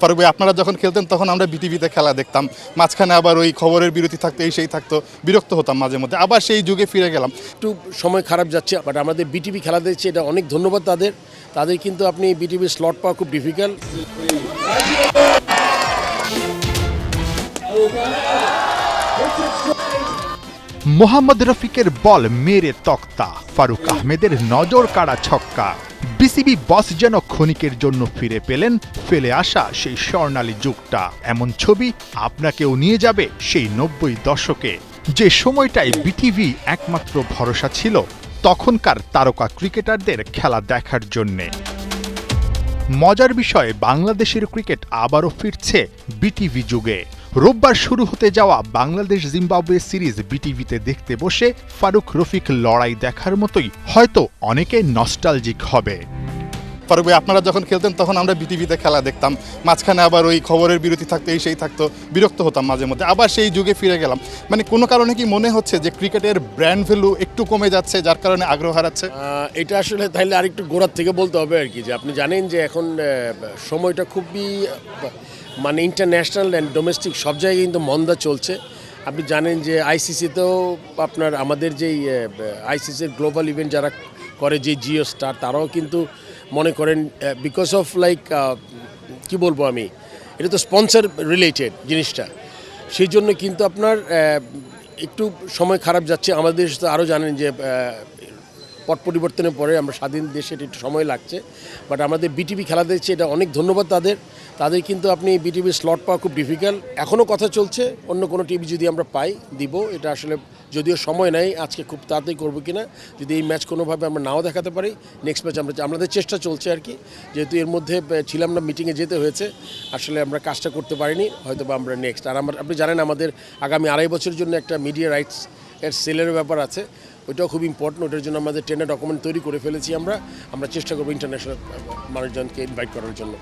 ফারুক ভাই, আপনারা যখন খেলতেন তখন আমরা বিটিভিতে খেলা দেখতাম, মাঝখানে আবার ওই খবরের বিরতি থাকতো, এই সেই থাকতো, বিরক্ত হতাম মাঝে মধ্যে, আবার সেই যুগে ফিরে গেলাম। একটু সময় খারাপ যাচ্ছে, বাট আমাদের বিটিভি খেলা দেখছে, এটা অনেক ধন্যবাদ তাদের কিন্তু আপনি বিটিভির স্লট পাওয়া খুব ডিফিকাল্ট। মোহাম্মদ রফিকের বল মেরে তক্তা, ফারুক আহমেদের নজর কাড়া ছক্কা। বিসিবি বস যেন ক্ষণিকের জন্য ফিরে পেলেন ফেলে আসা সেই স্বর্ণালী যুগটা। এমন ছবি আপনাকেও নিয়ে যাবে সেই 90 দশকে, যে সময়টায় বিটিভি একমাত্র ভরসা ছিল তখনকার তারকা ক্রিকেটারদের খেলা দেখার জন্যে। মজার বিষয়, বাংলাদেশের ক্রিকেট আবারও ফিরছে বিটিভি যুগে। রোববার শুরু হতে যাওয়া বাংলাদেশ জিম্বাবুয়ে সিরিজ বিটিভিতে দেখতে বসে ফারুক রফিক লড়াই দেখার মতোই হয়তো অনেকে নস্টালজিক হবে। ফারুক ভাই, আপনারা যখন খেলতেন তখন আমরা বিটিভিতে খেলা দেখতাম, মাঝখানে আবার ওই খবরের বিরতি থাকতো, এই সেই থাকতো, বিরক্ত হতাম মাঝে মধ্যে, আবার সেই যুগে ফিরে গেলাম। মানে কোনো কারণে কি মনে হচ্ছে যে ক্রিকেটের ব্র্যান্ড ভ্যালু একটু কমে যাচ্ছে, যার কারণে আগ্রহ হারাচ্ছে? এটা আসলে তাহলে আরেকটু গোড়ার থেকে বলতে হবে আর কি, যে আপনি জানেন যে এখন সময়টা খুবই মানে ইন্টারন্যাশনাল অ্যান্ড ডোমেস্টিক সব জায়গায় কিন্তু মন্দা চলছে। আপনি জানেন যে আইসিসিতেও আপনার আমাদের যেই আইসিসির গ্লোবাল ইভেন্ট যারা করে, যে জিও স্টার, তারাও কিন্তু মনে করেন বিকজ অফ লাইক কি বলবো আমি, এটা তো স্পন্সর রিলেটেড জিনিসটা, সেই জন্য কিন্তু আপনার একটু সময় খারাপ যাচ্ছে। আমাদের দেশ তো আরও জানেন যে পট পরিবর্তনের পরে আমরা স্বাধীন দেশে একটু সময় লাগছে, বাট আমাদের বিটিভি খেলা দেখছে, এটা অনেক ধন্যবাদ তাদের কিন্তু আপনি বিটিভির স্লট পাওয়া খুব ডিফিকাল্ট। এখনও কথা চলছে, অন্য কোনো টিভি যদি আমরা পাই দিব, এটা আসলে যদিও সময় নেই আজকে খুব তাড়াতাড়ি করবো কিনা, যদি এই ম্যাচ কোনোভাবে আমরা নাও দেখাতে পারি, নেক্সট ম্যাচ আমাদের চেষ্টা চলছে আর কি, যেহেতু এর মধ্যে ছিলাম না, মিটিংয়ে যেতে হয়েছে, আসলে আমরা কাজটা করতে পারিনি, হয়তো বা আমরা নেক্সট। আর আপনি জানেন আমাদের আগামী 2.5 বছরের জন্য একটা মিডিয়া রাইটস এর সেলের ব্যাপার আছে, ওইটাও খুব ইম্পর্টেন্ট। ওটার জন্য আমাদের টেন্ডার ডকুমেন্ট তৈরি করে ফেলেছি, আমরা চেষ্টা করবো ইন্টারন্যাশনাল মানুষজনকে ইনভাইট করার জন্য।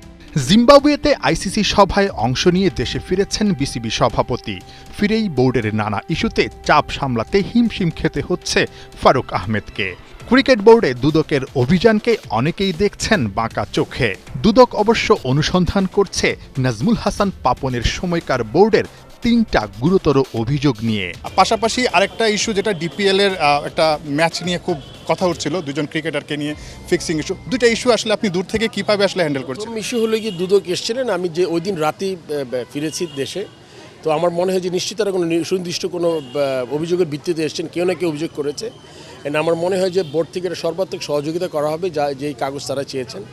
জিম্বাবুয়েতে আইসিসি সভায় অংশ নিয়ে দেশে ফিরেছেন বিসিবি সভাপতি। ফিরেই বোর্ডের নানা ইস্যুতে চাপ সামলাতে হিমশিম খেতে হচ্ছে ফারুক আহমেদকে। ক্রিকেট বোর্ডে দুদকের অভিযানকে অনেকেই দেখছেন বাঁকা চোখে। দুদক অবশ্য অনুসন্ধান করছে নাজমুল হাসান পাপনের সময়কার বোর্ডের 3টা গুরুতর অভিযোগ নিয়ে। পাশাপাশি আরেকটা ইস্যু, যেটা ডিপিএল এর একটা ম্যাচ নিয়ে খুব কথা উঠছিল, দুজন ক্রিকেটারকে নিয়ে ফিক্সিং ইস্যু। দুইটা ইস্যু আসলে আপনি দূর থেকে কিভাবে আসলে হ্যান্ডেল করছেন? ইস্যু হলো কি, দুদক এসেছিলেন, আমি যে ওই দিন রাতেই ফিরেছি দেশে, তো আমার মনে হয় যে নিশ্চিত তারা কোনো সুনির্দিষ্ট কোনো অভিযোগের ভিত্তিতে এসেছেন, কেউ না কেউ অভিযোগ করেছে। আমার মনে হয় যে বোর্ড থেকে এটা সর্বাত্মক সহযোগিতা করা হবে, যেই কাগজ তারা চেয়েছেন।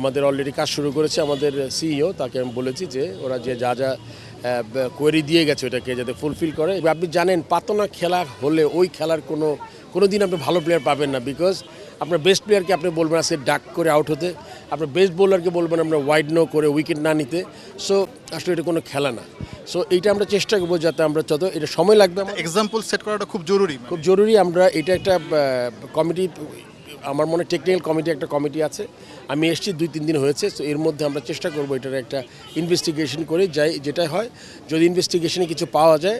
আমাদের অলরেডি কাজ শুরু করেছে আমাদের সিইও, তাকে আমি বলেছি যে ওরা যে যা কোয়েরি দিয়ে গেছে ওটাকে যাতে ফুলফিল করে। আপনি জানেন পাতনা খেলা হলে ওই খেলার কোনো দিন আপনি ভালো প্লেয়ার পাবেন না, বিকজ আপনার বেস্ট প্লেয়ারকে আপনি বলবেন আজকে ডাক করে আউট হতে, আপনার বেস্ট বোলারকে বলবেন আমরা ওয়াইড নো করে উইকেট না নিতে। সো আসলে এটা কোনো খেলা না। সো এইটা আমরা চেষ্টা করবো যাতে আমরা এটা সময় লাগবে, এক্সাম্পল সেট করাটা খুব জরুরি। আমরা এটা একটা কমিটি, আমার মনে টেকনিক্যাল কমিটি, একটা কমিটি আছে, আমি এসেছি 2-3 দিন হয়েছে। তো এর মধ্যে আমরা চেষ্টা করবো এটার একটা ইনভেস্টিগেশন করে যেটা হয়, যদি ইনভেস্টিগেশনে কিছু পাওয়া যায়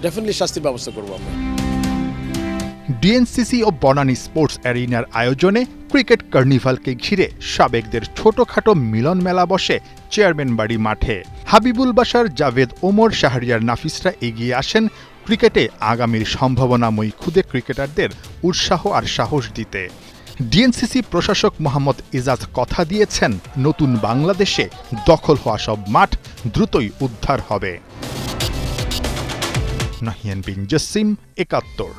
ডেফিনেটলি শাস্তির ব্যবস্থা করবো আমরা। ডিএনসিসি ও বনানী স্পোর্টস অ্যারিনার আয়োজনে ক্রিকেট কার্নিভালকে ঘিরে সাবেকদের ছোটখাটো মিলন মেলা বসে চেয়ারম্যান বাড়ি মাঠে। হাবিবুল বাশার, জাভেদ ওমর, শাহরিয়ার নাফিসরা এগিয়ে আসেন ক্রিকেটে আগামীর সম্ভাবনাময়ী খুদে ক্রিকেটারদের উৎসাহ আর সাহস দিতে। ডিএনসিসি প্রশাসক মোহাম্মদ ইজাজ কথা দিয়েছেন, নতুন বাংলাদেশে দখল হওয়া সব মাঠ দ্রুতই উদ্ধার হবে। নাহিয়ান বিন জসিম, ৭১।